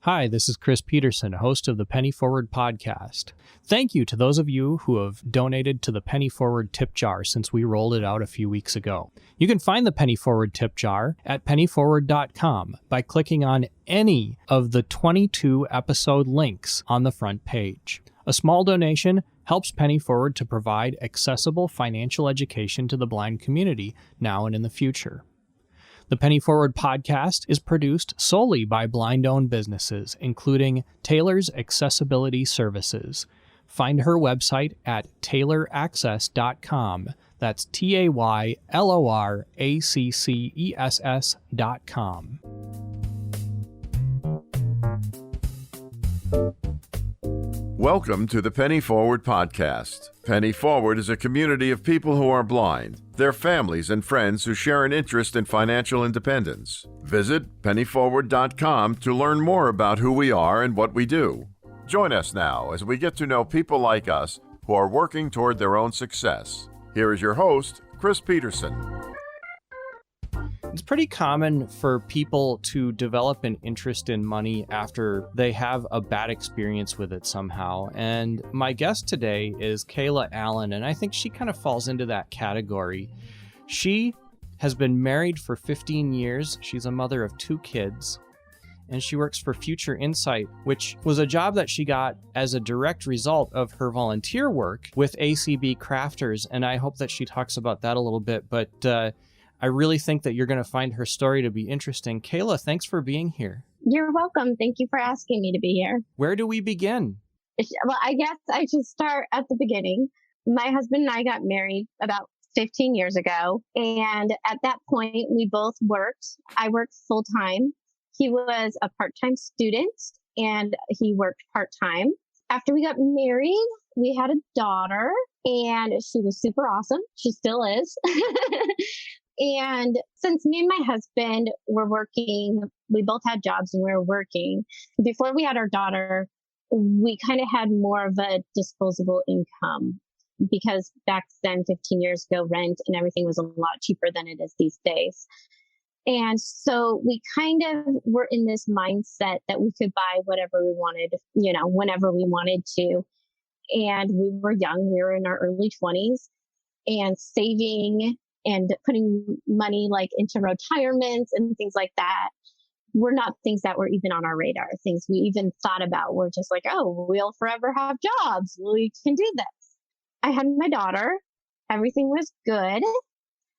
Hi, this is Chris Peterson, host of the Penny Forward podcast. Thank you to those of you who have donated to the Penny Forward tip jar since we rolled it out a few weeks ago. You can find the Penny Forward tip jar at pennyforward.com by clicking on any of the 22 episode links on the front page. A small donation helps Penny Forward to provide accessible financial education to the blind community now and in the future. The Penny Forward podcast is produced solely by blind-owned businesses, including Taylor's Accessibility Services. Find her website at tayloraccess.com. That's TAYLORACCESS.com. Welcome to the Penny Forward podcast. Penny Forward is a community of people who are blind, their families and friends who share an interest in financial independence. Visit pennyforward.com to learn more about who we are and what we do. Join us now as we get to know people like us who are working toward their own success. Here is your host, Chris Peterson. It's pretty common for people to develop an interest in money after they have a bad experience with it somehow. And my guest today is Kaila Allen, and I think she kind of falls into that category. She has been married for 15 years. She's a mother of 2 kids, and she works for Future Insight, which was a job that she got as a direct result of her volunteer work with ACB Crafters. And I hope that she talks about that a little bit. But I really think that you're going to find her story to be interesting. Kaila, thanks for being here. You're welcome. Thank you for asking me to be here. Where do we begin? Well, I guess I should start at the beginning. My husband and I got married about 15 years ago. And at that point, we both worked. I worked full time. He was a part-time student and he worked part-time. After we got married, we had a daughter and she was super awesome. She still is. And since me and my husband were working, we both had jobs and we were working. Before we had our daughter, we kind of had more of a disposable income because back then, 15 years ago, rent and everything was a lot cheaper than it is these days. And so we kind of were in this mindset that we could buy whatever we wanted, whenever we wanted to. And we were young, we were in our early 20s and saving and putting money like into retirements and things like that were not things that were even on our radar. Things we even thought about were just like, oh, we'll forever have jobs. We can do this. I had my daughter. Everything was good.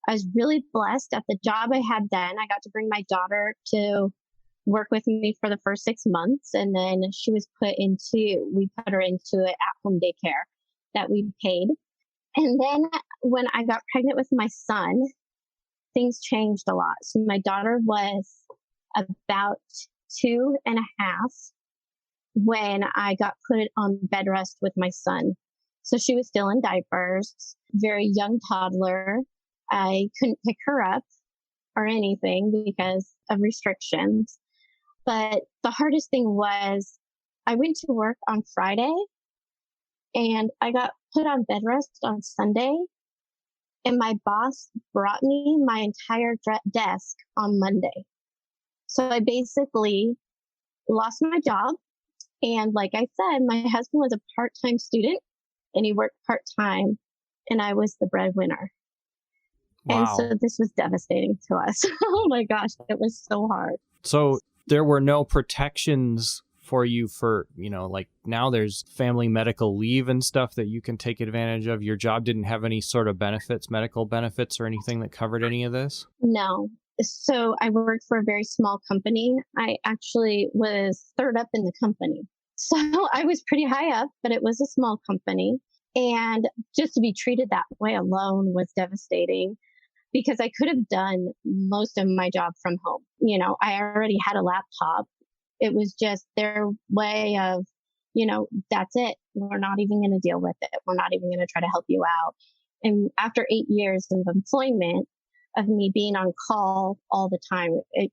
I was really blessed at the job I had then. I got to bring my daughter to work with me for the first 6 months. And then we put her into an at-home daycare that we paid. And then when I got pregnant with my son, things changed a lot. So my daughter was about 2.5 when I got put on bed rest with my son. So she was still in diapers, very young toddler. I couldn't pick her up or anything because of restrictions. But the hardest thing was I went to work on Friday and I got put on bed rest on Sunday. And my boss brought me my entire desk on Monday. So I basically lost my job. And like I said, my husband was a part-time student and he worked part-time and I was the breadwinner. Wow. And so this was devastating to us. Oh my gosh, it was so hard. So there were no protections for you for, like now there's family medical leave and stuff that you can take advantage of. Your job didn't have any sort of benefits, medical benefits or anything that covered any of this? No. So I worked for a very small company. I actually was third up in the company. So I was pretty high up, but it was a small company. And just to be treated that way alone was devastating because I could have done most of my job from home. I already had a laptop. It was just their way of, that's it. We're not even going to deal with it. We're not even going to try to help you out. And after 8 years of employment, of me being on call all the time, it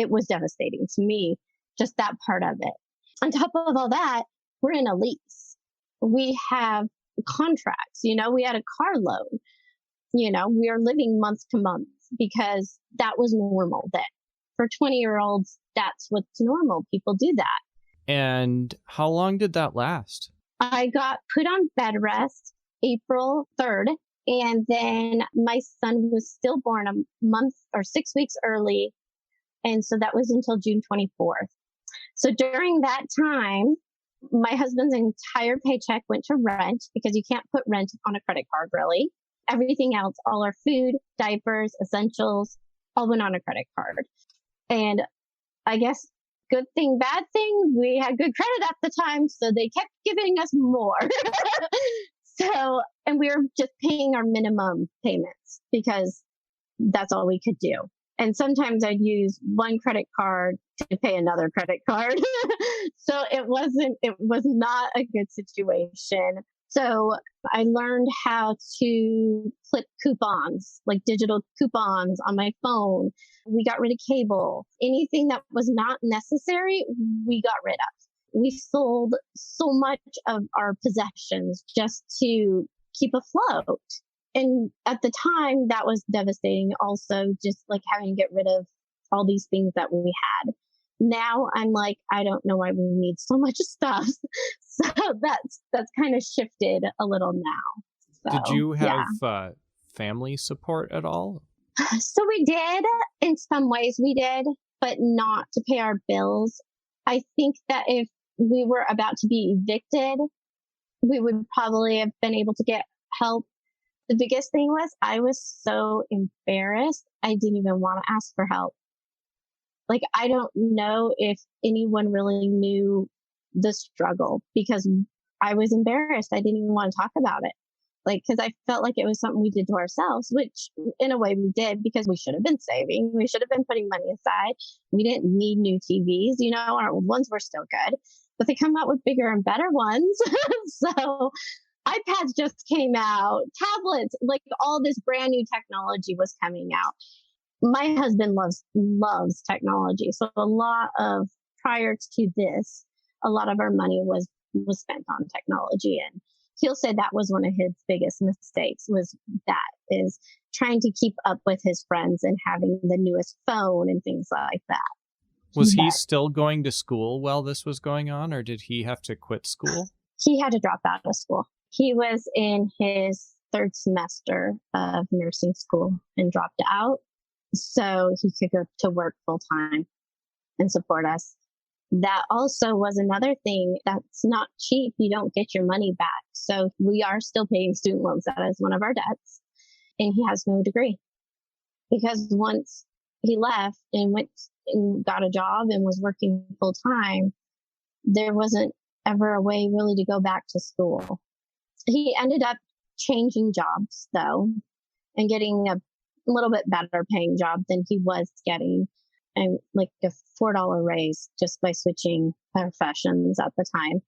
was devastating to me, just that part of it. On top of all that, we're in a lease. We have contracts, we had a car loan, we are living month to month because that was normal then. For 20-year-olds, that's what's normal. People do that. And how long did that last? I got put on bed rest April 3rd. And then my son was stillborn a month or 6 weeks early. And so that was until June 24th. So during that time, my husband's entire paycheck went to rent because you can't put rent on a credit card, really. Everything else, all our food, diapers, essentials, all went on a credit card. And I guess good thing, bad thing, we had good credit at the time, so they kept giving us more. So, and we were just paying our minimum payments because that's all we could do. And sometimes I'd use one credit card to pay another credit card. So it was not a good situation. So I learned how to clip coupons, like digital coupons on my phone. We got rid of cable. Anything that was not necessary, we got rid of. We sold so much of our possessions just to keep afloat. And at the time, that was devastating. Also, just like having to get rid of all these things that we had. Now I'm like, I don't know why we need so much stuff. So that's kind of shifted a little now. So, Did you have family support at all? So we did. In some ways we did, but not to pay our bills. I think that if we were about to be evicted, we would probably have been able to get help. The biggest thing was I was so embarrassed. I didn't even want to ask for help. Like, I don't know if anyone really knew the struggle because I was embarrassed. I didn't even want to talk about it. Like, because I felt like it was something we did to ourselves, which in a way we did because we should have been saving. We should have been putting money aside. We didn't need new TVs. You know, our old ones were still good, but they come out with bigger and better ones. So iPads just came out, tablets, like all this brand new technology was coming out. My husband loves technology. So prior to this, a lot of our money was spent on technology. And he'll say that was one of his biggest mistakes is trying to keep up with his friends and having the newest phone and things like that. Was he still going to school while this was going on, or did he have to quit school? He had to drop out of school. He was in his third semester of nursing school and dropped out so he could go to work full time and support us. That also was another thing that's not cheap. You don't get your money back. So we are still paying student loans. That is one of our debts. And he has no degree because once he left and went and got a job and was working full time, there wasn't ever a way really to go back to school. He ended up changing jobs though and getting a little bit better paying job than he was getting, and like a $4 raise just by switching professions at the time.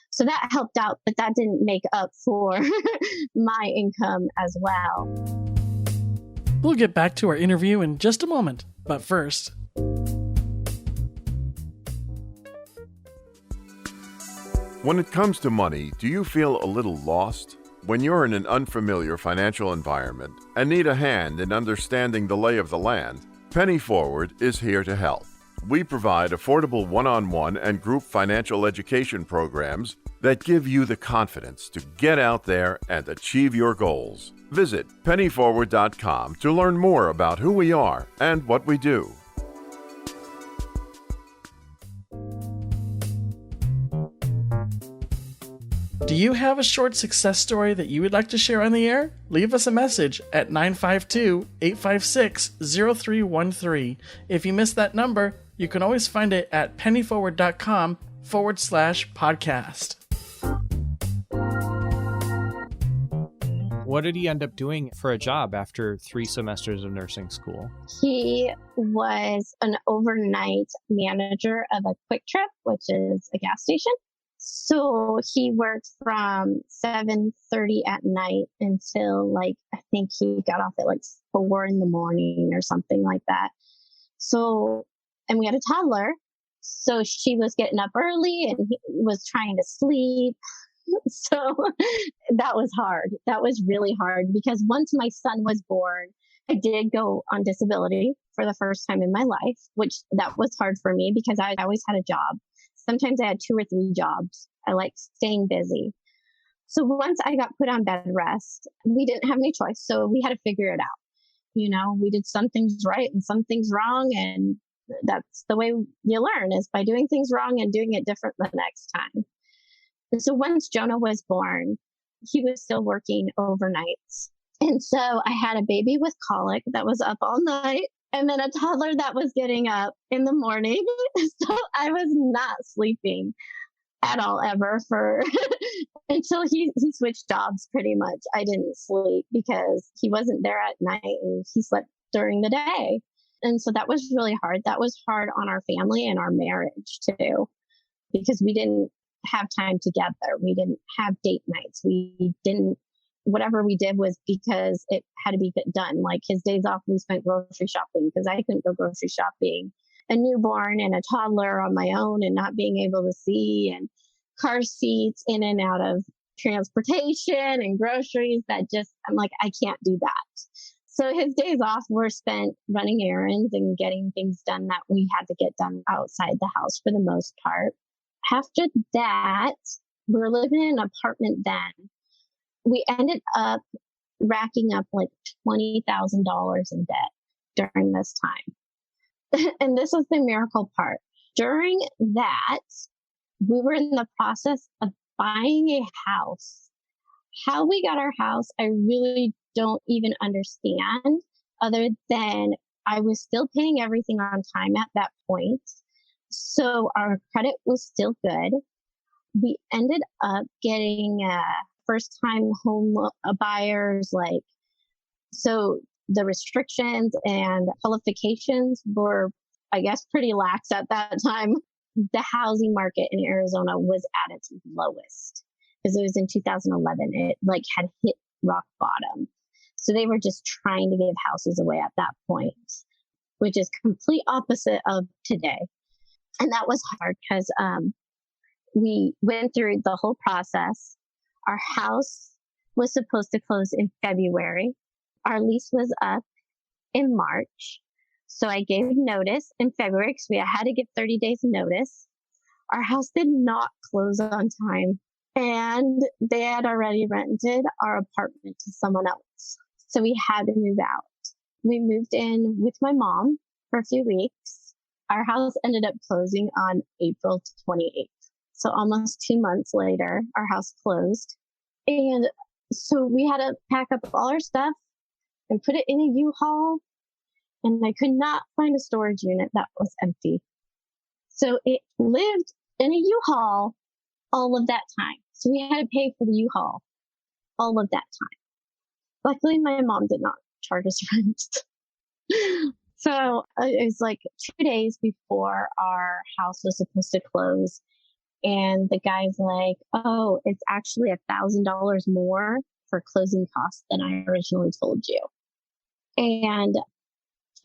So that helped out, but that didn't make up for my income as well. We'll get back to our interview in just a moment, but first. When it comes to money, do you feel a little lost? When you're in an unfamiliar financial environment and need a hand in understanding the lay of the land, Penny Forward is here to help. We provide affordable one-on-one and group financial education programs that give you the confidence to get out there and achieve your goals. Visit pennyforward.com to learn more about who we are and what we do. Do you have a short success story that you would like to share on the air? Leave us a message at 952-856-0313. If you missed that number, you can always find it at pennyforward.com/podcast. What did he end up doing for a job after 3 semesters of nursing school? He was an overnight manager of a Quick Trip, which is a gas station. So he worked from 7:30 at night until I think he got off at 4 in the morning or something like that. So, and we had a toddler. So she was getting up early and he was trying to sleep. So that was hard. That was really hard because once my son was born, I did go on disability for the first time in my life, which that was hard for me because I always had a job. Sometimes I had 2 or 3 jobs. I like staying busy. So once I got put on bed rest, we didn't have any choice. So we had to figure it out. We did some things right and some things wrong. And that's the way you learn, is by doing things wrong and doing it different the next time. And so once Jonah was born, he was still working overnights. And so I had a baby with colic that was up all night, and then a toddler that was getting up in the morning. So I was not sleeping at all ever for until he switched jobs pretty much. I didn't sleep because he wasn't there at night and he slept during the day. And so that was really hard. That was hard on our family and our marriage too, because we didn't have time together. We didn't have date nights. Whatever we did was because it had to be done. Like his days off, we spent grocery shopping because I couldn't go grocery shopping. A newborn and a toddler on my own and not being able to see, and car seats in and out of transportation and groceries, I'm like, I can't do that. So his days off were spent running errands and getting things done that we had to get done outside the house for the most part. After that, we were living in an apartment then. We ended up racking up like $20,000 in debt during this time. And this was the miracle part. During that, we were in the process of buying a house. How we got our house, I really don't even understand, other than I was still paying everything on time at that point. So our credit was still good. We ended up getting first-time home buyers, so the restrictions and qualifications were, I guess, pretty lax at that time. The housing market in Arizona was at its lowest because it was in 2011. It had hit rock bottom. So they were just trying to give houses away at that point, which is complete opposite of today. And that was hard because we went through the whole process. Our house was supposed to close in February. Our lease was up in March. So I gave notice in February because we had to give 30 days notice. Our house did not close on time, and they had already rented our apartment to someone else. So we had to move out. We moved in with my mom for a few weeks. Our house ended up closing on April 28th. So almost 2 months later, our house closed. And so we had to pack up all our stuff and put it in a U-Haul. And I could not find a storage unit that was empty. So it lived in a U-Haul all of that time. So we had to pay for the U-Haul all of that time. Luckily, my mom did not charge us rent. So it was like 2 days before our house was supposed to close. And the guy's like, oh, it's actually $1,000 more for closing costs than I originally told you. And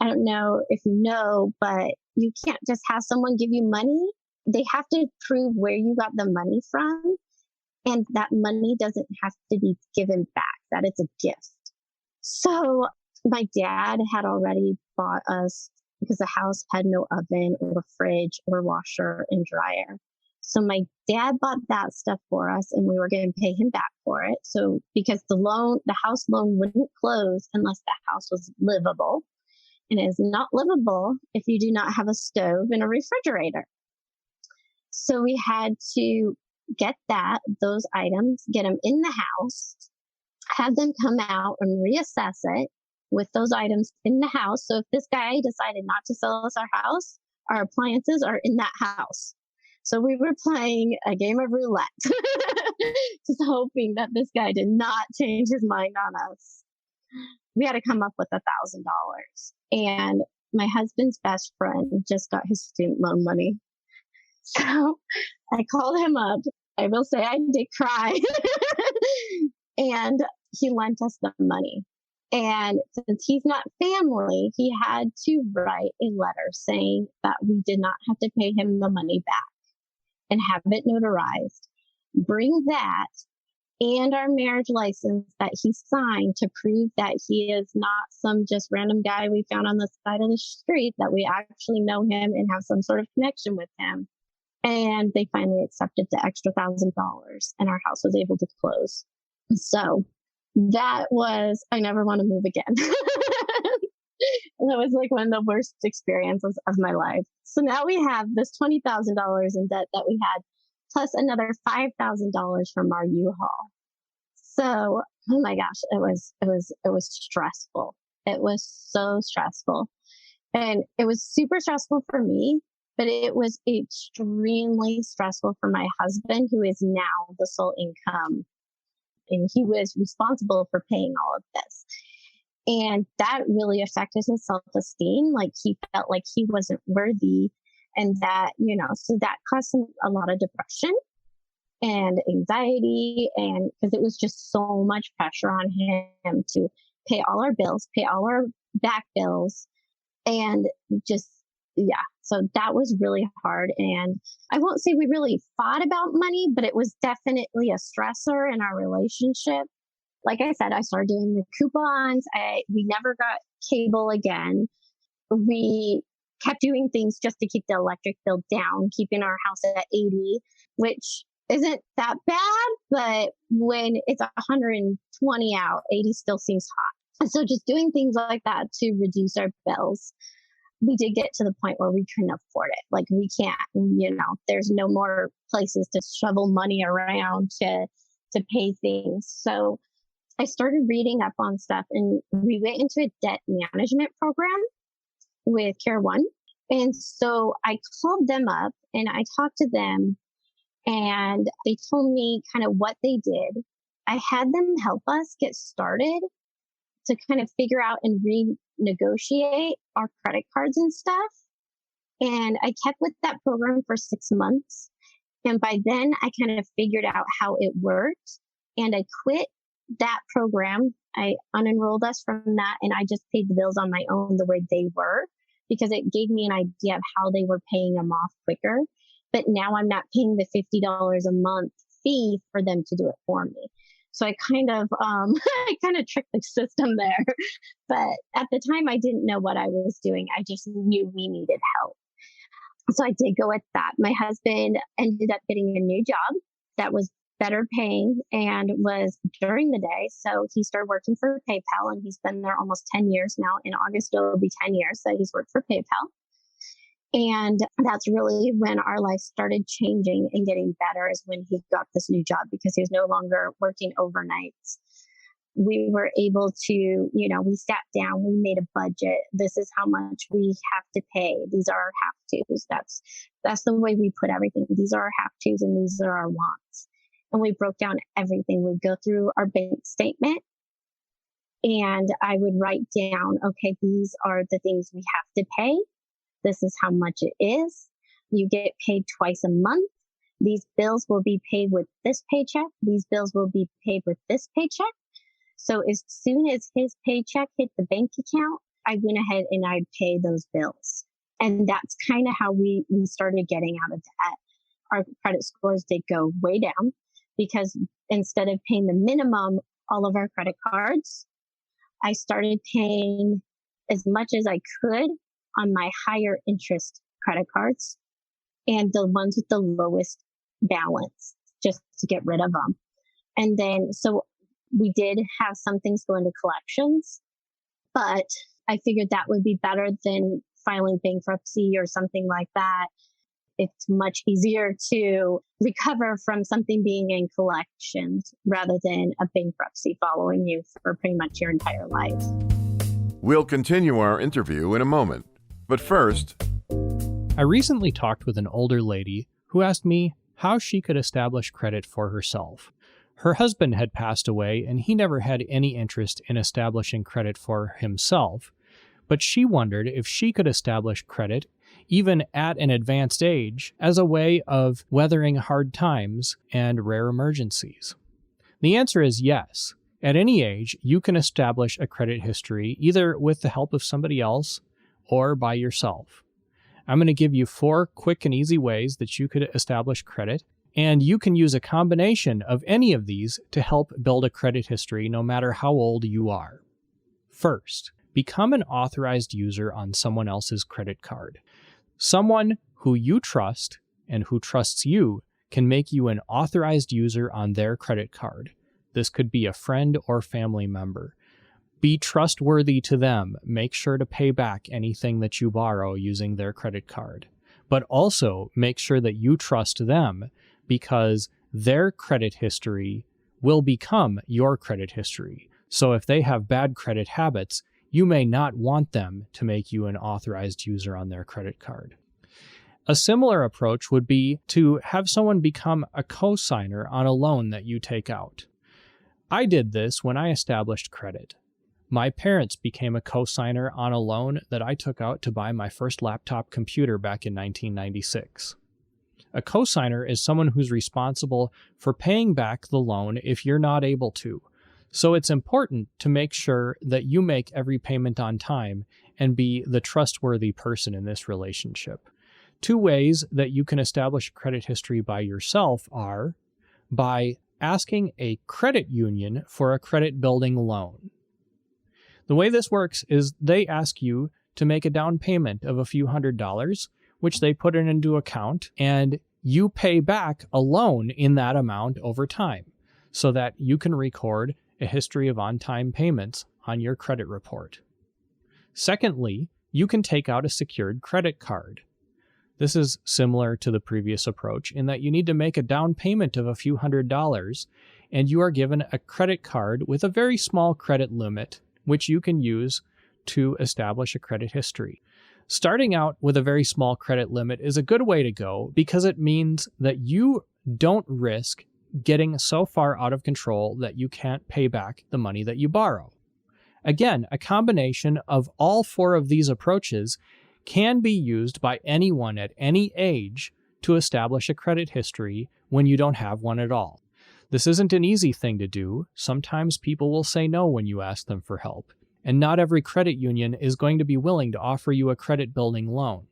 I don't know if you know, but you can't just have someone give you money. They have to prove where you got the money from. And that money doesn't have to be given back, that it's a gift. So my dad had already bought us, because the house had no oven or fridge or washer and dryer. So my dad bought that stuff for us, and we were going to pay him back for it. So because the house loan wouldn't close unless the house was livable. And it is not livable if you do not have a stove and a refrigerator. So we had to get those items, get them in the house, have them come out and reassess it with those items in the house. So if this guy decided not to sell us our house, our appliances are in that house. So we were playing a game of roulette, just hoping that this guy did not change his mind on us. We had to come up with $1,000. And my husband's best friend just got his student loan money. So I called him up. I will say I did cry. And he lent us the money. And since he's not family, he had to write a letter saying that we did not have to pay him the money back and have it notarized. Bring that and our marriage license that he signed to prove that he is not some just random guy we found on the side of the street, that we actually know him and have some sort of connection with him. And they finally accepted the extra $1,000 and our house was able to close. So that was, I never want to move again. That was like one of the worst experiences of my life. So now we have this $20,000 in debt that we had, plus another $5,000 from our U-Haul. So, oh my gosh, it was stressful. It was so stressful. And it was super stressful for me, but it was extremely stressful for my husband, who is now the sole income. And he was responsible for paying all of this. And that really affected his self-esteem. Like he felt like he wasn't worthy. And that, so that caused him a lot of depression and anxiety. And because it was just so much pressure on him to pay all our bills, pay all our back bills. And just, yeah. So that was really hard. And I won't say we really fought about money, but it was definitely a stressor in our relationship. Like I said, I started doing the coupons. We never got cable again. We kept doing things just to keep the electric bill down, keeping our house at 80, which isn't that bad, but when it's 120 out, 80 still seems hot. And so just doing things like that to reduce our bills. We did get to the point where we couldn't afford it. Like we can't, there's no more places to shovel money around to pay things. So I started reading up on stuff, and we went into a debt management program with Care One. And so I called them up and I talked to them, and they told me kind of what they did. I had them help us get started to kind of figure out and renegotiate our credit cards and stuff. And I kept with that program for 6 months. And by then I kind of figured out how it worked, and I quit that program. I unenrolled us from that, and I just paid the bills on my own the way they were, because it gave me an idea of how they were paying them off quicker. But now I'm not paying the $50 a month fee for them to do it for me. So I kind of, I kind of tricked the system there. But at the time, I didn't know what I was doing. I just knew we needed help. So I did go with that. My husband ended up getting a new job that was better paying and was during the day. So he started working for PayPal, and he's been there almost 10 years now. In August, it will be 10 years that he's worked for PayPal. And that's really when our life started changing and getting better, is when he got this new job, because he was no longer working overnights. We were able to, we sat down, we made a budget. This is how much we have to pay. These are our have-tos. That's the way we put everything. These are our have-tos and these are our wants. And we broke down everything. We'd go through our bank statement, and I would write down, okay, these are the things we have to pay. This is how much it is. You get paid twice a month. These bills will be paid with this paycheck. These bills will be paid with this paycheck. So as soon as his paycheck hit the bank account, I went ahead and I'd pay those bills. And that's kind of how we started getting out of debt. Our credit scores did go way down, because instead of paying the minimum, all of our credit cards, I started paying as much as I could on my higher interest credit cards and the ones with the lowest balance, just to get rid of them. And then, so we did have some things go into collections, but I figured that would be better than filing bankruptcy or something like that. It's much easier to recover from something being in collections rather than a bankruptcy following you for pretty much your entire life. We'll continue our interview in a moment. But first, I recently talked with an older lady who asked me how she could establish credit for herself. Her husband had passed away, and he never had any interest in establishing credit for himself, but she wondered if she could establish credit, even at an advanced age, as a way of weathering hard times and rare emergencies. The answer is yes. At any age, you can establish a credit history either with the help of somebody else or by yourself. I'm going to give you 4 quick and easy ways that you could establish credit, and you can use a combination of any of these to help build a credit history no matter how old you are. First, become an authorized user on someone else's credit card. Someone who you trust and who trusts you can make you an authorized user on their credit card. This could be a friend or family member. Be trustworthy to them. Make sure to pay back anything that you borrow using their credit card. But also make sure that you trust them, because their credit history will become your credit history. So if they have bad credit habits, you may not want them to make you an authorized user on their credit card. A similar approach would be to have someone become a co-signer on a loan that you take out. I did this when I established credit. My parents became a co-signer on a loan that I took out to buy my first laptop computer back in 1996. A co-signer is someone who's responsible for paying back the loan if you're not able to. So it's important to make sure that you make every payment on time and be the trustworthy person in this relationship. Two ways that you can establish credit history by yourself are by asking a credit union for a credit building loan. The way this works is they ask you to make a down payment of a few $100s, which they put it into account, and you pay back a loan in that amount over time so that you can record a history of on-time payments on your credit report. Secondly, you can take out a secured credit card. This is similar to the previous approach in that you need to make a down payment of a few $100s, and you are given a credit card with a very small credit limit, which you can use to establish a credit history. Starting out with a very small credit limit is a good way to go because it means that you don't risk getting so far out of control that you can't pay back the money that you borrow. Again, a combination of all four of these approaches can be used by anyone at any age to establish a credit history when you don't have one at all. This isn't an easy thing to do. Sometimes people will say no when you ask them for help, and not every credit union is going to be willing to offer you a credit building loan.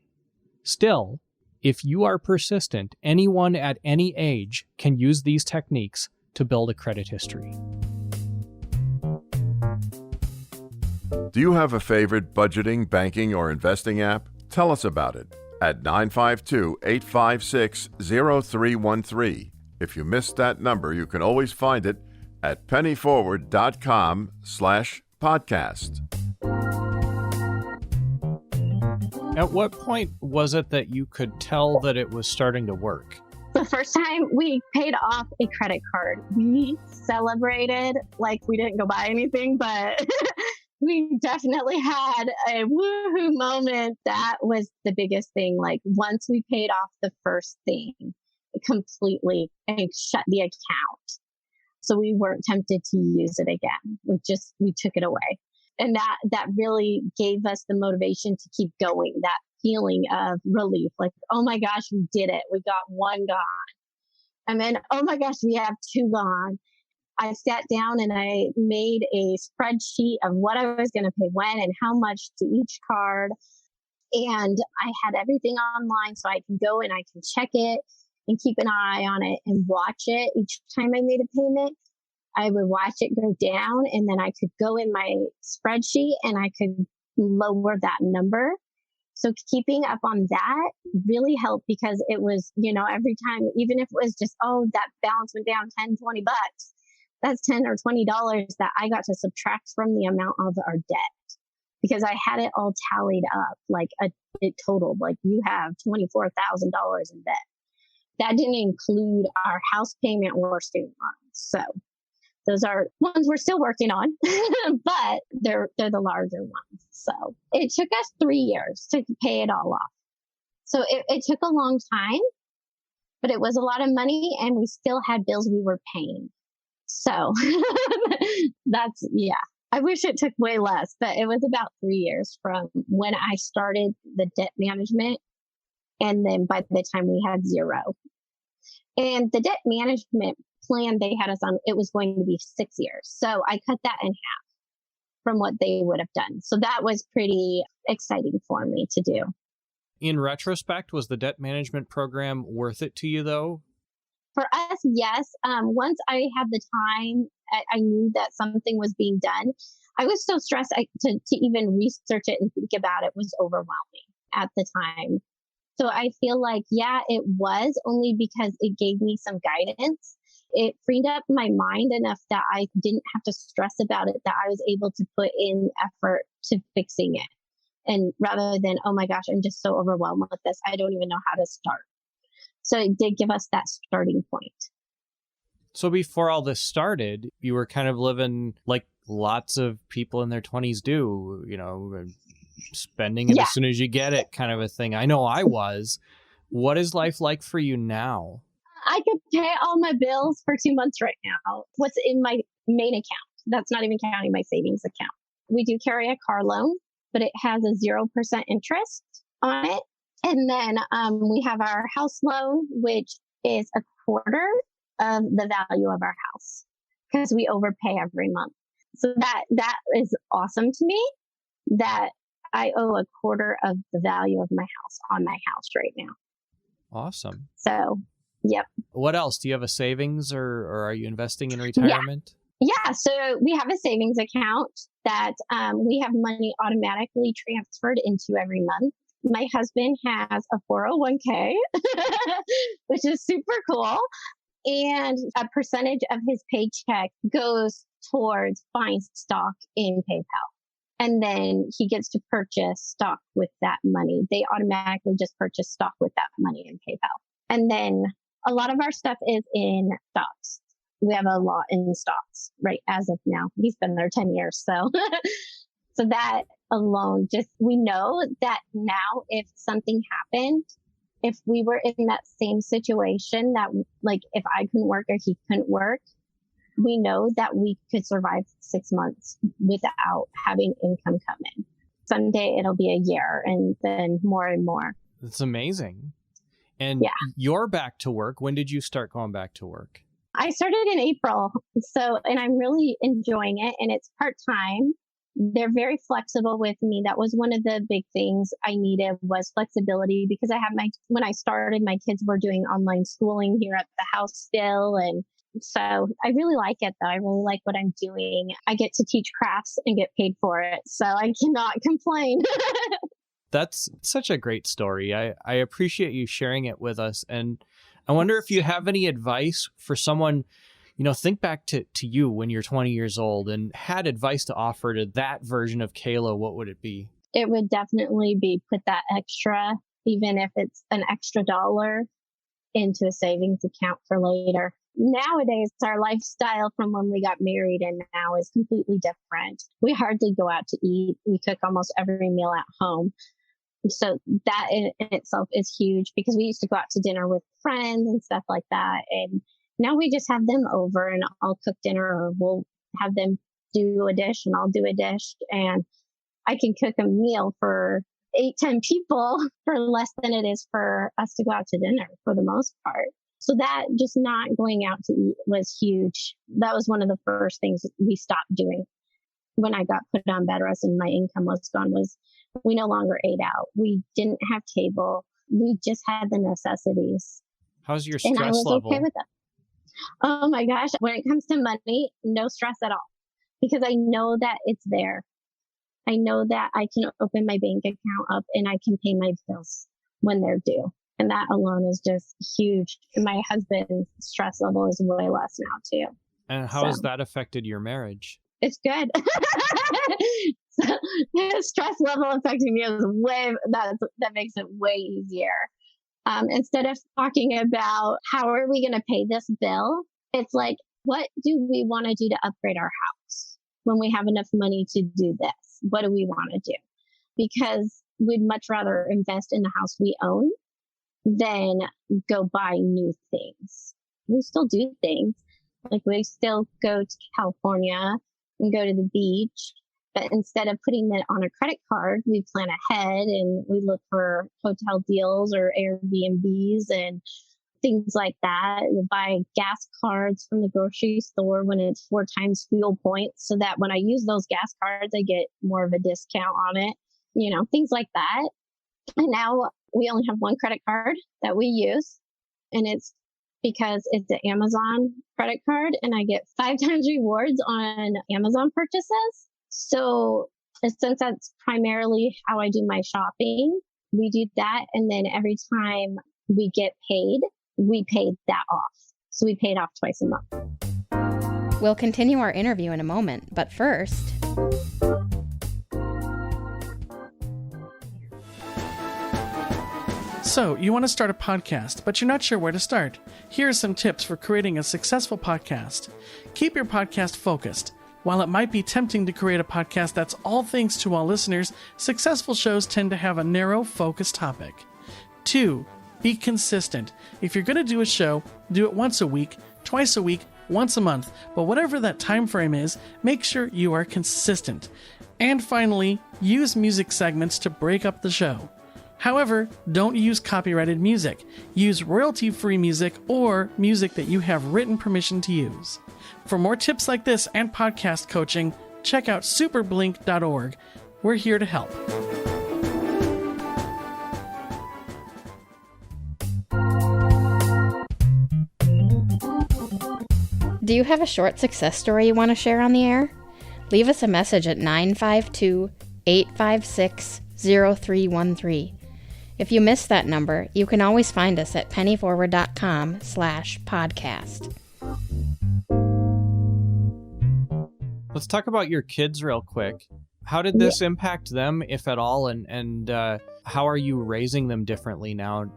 Still, if you are persistent, anyone at any age can use these techniques to build a credit history. Do you have a favorite budgeting, banking, or investing app? Tell us about it at 952-856-0313. If you missed that number, you can always find it at pennyforward.com/podcast. At what point was it that you could tell that it was starting to work? The first time we paid off a credit card, we celebrated like we didn't go buy anything, but we definitely had a woohoo moment. That was the biggest thing. Like once we paid off the first thing, it completely shut the account. So we weren't tempted to use it again. We took it away. And that really gave us the motivation to keep going, that feeling of relief, like, oh my gosh, we did it. We got one gone. And then, oh my gosh, we have two gone. I sat down and I made a spreadsheet of what I was going to pay when and how much to each card. And I had everything online so I can go and I can check it and keep an eye on it and watch it each time I made a payment. I would watch it go down and then I could go in my spreadsheet and I could lower that number. So keeping up on that really helped because it was, every time, even if it was just, that balance went down 10, 20 bucks, that's $10 or $20 that I got to subtract from the amount of our debt because I had it all tallied up. Like it totaled, like you have $24,000 in debt. That didn't include our house payment or student loans. So those are ones we're still working on, but they're the larger ones. So it took us 3 years to pay it all off. So it took a long time, but it was a lot of money and we still had bills we were paying. So I wish it took way less, but it was about 3 years from when I started the debt management. And then by the time we had zero. And the debt management plan they had us on, it was going to be 6 years. So I cut that in half from what they would have done. So that was pretty exciting for me to do. In retrospect, was the debt management program worth it to you, though? For us, yes. Once I had the time, I knew that something was being done. I was so stressed to even research it and think about it was overwhelming at the time. So I feel like, yeah, it was only because it gave me some guidance. It freed up my mind enough that I didn't have to stress about it, that I was able to put in effort to fixing it. And rather than, oh my gosh, I'm just so overwhelmed with this, I don't even know how to start. So it did give us that starting point. So before all this started, you were kind of living like lots of people in their 20s do, spending it Yeah. as soon as you get it kind of a thing. I know I was. What is life like for you now? I could pay all my bills for 2 months right now. What's in my main account? That's not even counting my savings account. We do carry a car loan, but it has a 0% interest on it. And then we have our house loan, which is a quarter of the value of our house because we overpay every month. So that is awesome to me that I owe a quarter of the value of my house on my house right now. Awesome. So, yep. What else? Do you have a savings or are you investing in retirement? Yeah. So we have a savings account that we have money automatically transferred into every month. My husband has a 401k, which is super cool. And a percentage of his paycheck goes towards buying stock in PayPal. And then he gets to purchase stock with that money. They automatically just purchase stock with that money in PayPal. And then a lot of our stuff is in stocks. We have a lot in stocks right as of now. He's been there 10 years. So that alone, just we know that now if something happened, if we were in that same situation that like if I couldn't work or he couldn't work, we know that we could survive 6 months without having income come in. Someday it'll be a year and then more and more. That's amazing. And you're back to work. When did you start going back to work? I started in April. And I'm really enjoying it and it's part-time. They're very flexible with me. That was one of the big things I needed was flexibility because when I started, my kids were doing online schooling here at the house still. And so I really like it though. I really like what I'm doing. I get to teach crafts and get paid for it. So I cannot complain. That's such a great story. I appreciate you sharing it with us. And I wonder if you have any advice for someone, think back to you when you're 20 years old and had advice to offer to that version of Kaila, what would it be? It would definitely be put that extra, even if it's an extra dollar, into a savings account for later. Nowadays, our lifestyle from when we got married and now is completely different. We hardly go out to eat. We cook almost every meal at home. So that in itself is huge because we used to go out to dinner with friends and stuff like that. And now we just have them over and I'll cook dinner or we'll have them do a dish and I'll do a dish. And I can cook a meal for 8-10 people for less than it is for us to go out to dinner for the most part. So that just not going out to eat was huge. That was one of the first things we stopped doing when I got put on bed rest and my income was gone was we no longer ate out. We didn't have cable. We just had the necessities. How's your stress level? And I was okay with that. Oh my gosh. When it comes to money, no stress at all because I know that it's there. I know that I can open my bank account up and I can pay my bills when they're due. And that alone is just huge. My husband's stress level is way less now too. And how has that affected your marriage? It's good. His stress level affecting me is that makes it way easier. Instead of talking about how are we going to pay this bill, it's like, what do we want to do to upgrade our house when we have enough money to do this? What do we want to do? Because we'd much rather invest in the house we own than go buy new things. We still do things. Like we still go to California and go to the beach. But instead of putting it on a credit card, we plan ahead and we look for hotel deals or Airbnbs and things like that. We buy gas cards from the grocery store when it's 4 times fuel points so that when I use those gas cards, I get more of a discount on it, things like that. And now we only have one credit card that we use and it's because it's an Amazon credit card and I get 5 times rewards on Amazon purchases. So since that's primarily how I do my shopping, We do that. And then every time we get paid, we pay that off. So we pay it off twice a month. We'll continue our interview in a moment, but first... So, you want to start a podcast, but you're not sure where to start? Here are some tips for creating a successful podcast. Keep your podcast focused. While it might be tempting to create a podcast that's all things to all listeners, successful shows tend to have a narrow, focused topic. 2. Be consistent. If you're going to do a show, do it once a week, twice a week, once a month, but whatever that time frame is, make sure you are consistent. And finally, use music segments to break up the show. However, don't use copyrighted music. Use royalty-free music or music that you have written permission to use. For more tips like this and podcast coaching, check out superblink.org. We're here to help. Do you have a short success story you want to share on the air? Leave us a message at 952-856-0313. If you missed that number, you can always find us at pennyforward.com/podcast. Let's talk about your kids real quick. How did this impact them, if at all, and how are you raising them differently now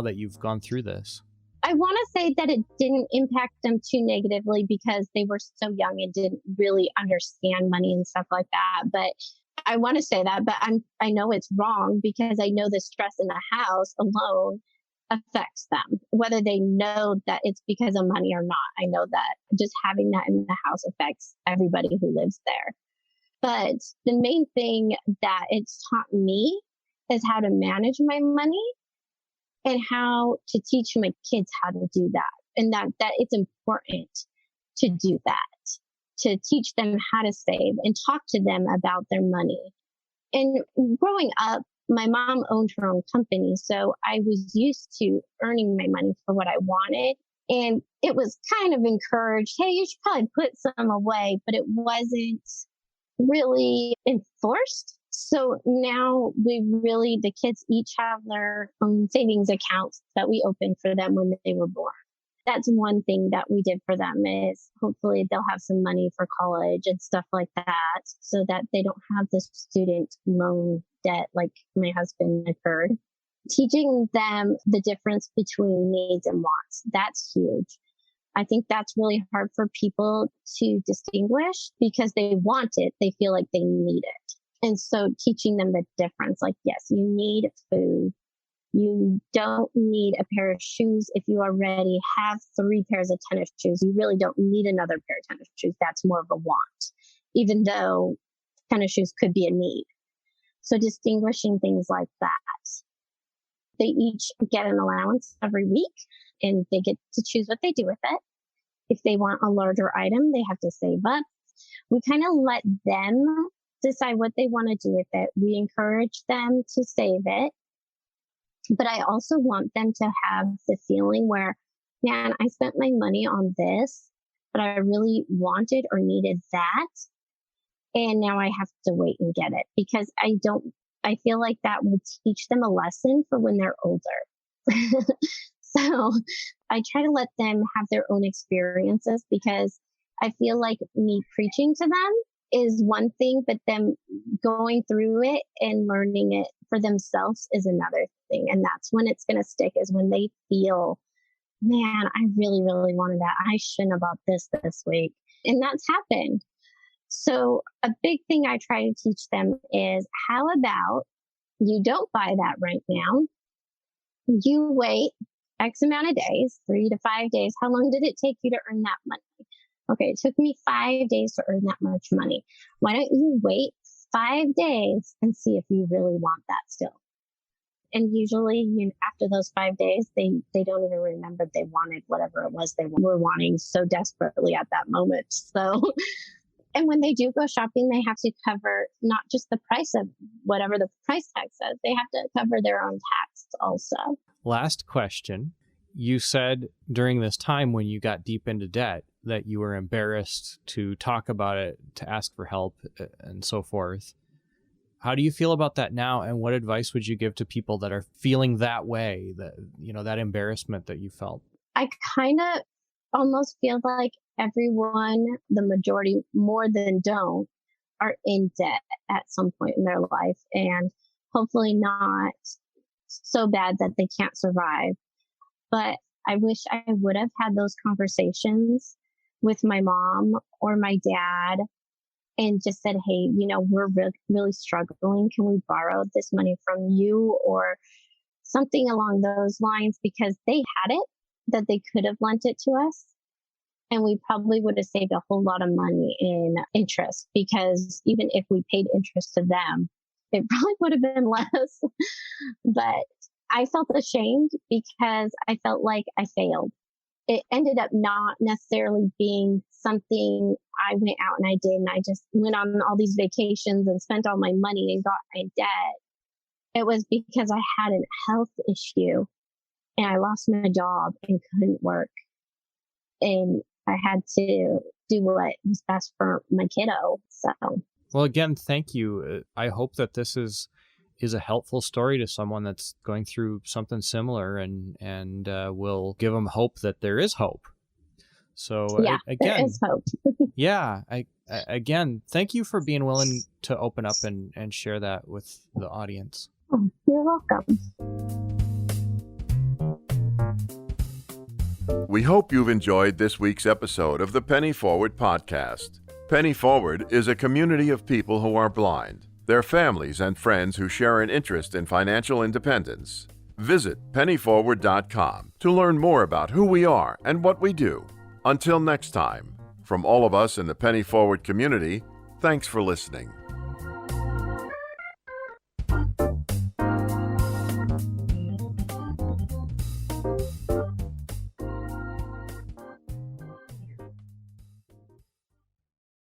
that you've gone through this? I want to say that it didn't impact them too negatively because they were so young and didn't really understand money and stuff like that. But I want to say that, but I know it's wrong because I know the stress in the house alone affects them, whether they know that it's because of money or not. I know that just having that in the house affects everybody who lives there. But the main thing that it's taught me is how to manage my money and how to teach my kids how to do that. And that it's important to do that, to teach them how to save and talk to them about their money. And growing up, my mom owned her own company. So I was used to earning my money for what I wanted. And it was kind of encouraged, hey, you should probably put some away, but it wasn't really enforced. So now the kids each have their own savings accounts that we opened for them when they were born. That's one thing that we did for them is hopefully they'll have some money for college and stuff like that so that they don't have this student loan debt like my husband incurred. Teaching them the difference between needs and wants. That's huge. I think that's really hard for people to distinguish because they want it. They feel like they need it. And so teaching them the difference, like, yes, you need food. You don't need a pair of shoes if you already have 3 pairs of tennis shoes. You really don't need another pair of tennis shoes. That's more of a want, even though tennis shoes could be a need. So distinguishing things like that. They each get an allowance every week and they get to choose what they do with it. If they want a larger item, they have to save up. We kind of let them decide what they want to do with it. We encourage them to save it. But I also want them to have the feeling where, man, I spent my money on this, but I really wanted or needed that. And now I have to wait and get it because I feel like that will teach them a lesson for when they're older. So I try to let them have their own experiences because I feel like me preaching to them is one thing, but them going through it and learning it for themselves is another thing. And that's when it's going to stick, is when they feel, man, I really, really wanted that. I shouldn't have bought this week. And that's happened. So a big thing I try to teach them is, how about you don't buy that right now? You wait X amount of days, 3 to 5 days. How long did it take you to earn that money? Okay, it took me 5 days to earn that much money. Why don't you wait 5 days and see if you really want that still? And usually after those 5 days, they don't even remember they wanted whatever it was they were wanting so desperately at that moment. So, and when they do go shopping, they have to cover not just the price of whatever the price tag says, they have to cover their own tax also. Last question. You said during this time when you got deep into debt that you were embarrassed to talk about it, to ask for help, and so forth. How do you feel about that now? And what advice would you give to people that are feeling that way, that embarrassment that you felt? I kind of almost feel like everyone, the majority more than don't, are in debt at some point in their life, and hopefully not so bad that they can't survive. But I wish I would have had those conversations with my mom or my dad and just said, hey, we're really struggling. Can we borrow this money from you or something along those lines? Because they had it that they could have lent it to us. And we probably would have saved a whole lot of money in interest, because even if we paid interest to them, it probably would have been less. But I felt ashamed because I felt like I failed. It ended up not necessarily being something I went out and I did, and I just went on all these vacations and spent all my money and got in debt. It was because I had a health issue and I lost my job and couldn't work. And I had to do what was best for my kiddo. So, well, again, thank you. I hope that this is a helpful story to someone that's going through something similar, and will give them hope that there is hope. So yeah, again, there is hope. yeah, again, thank you for being willing to open up and share that with the audience. Oh, you're welcome. We hope you've enjoyed this week's episode of the Penny Forward podcast. Penny Forward is a community of people who are blind, their families and friends who share an interest in financial independence. Visit pennyforward.com to learn more about who we are and what we do. Until next time, from all of us in the Penny Forward community, thanks for listening.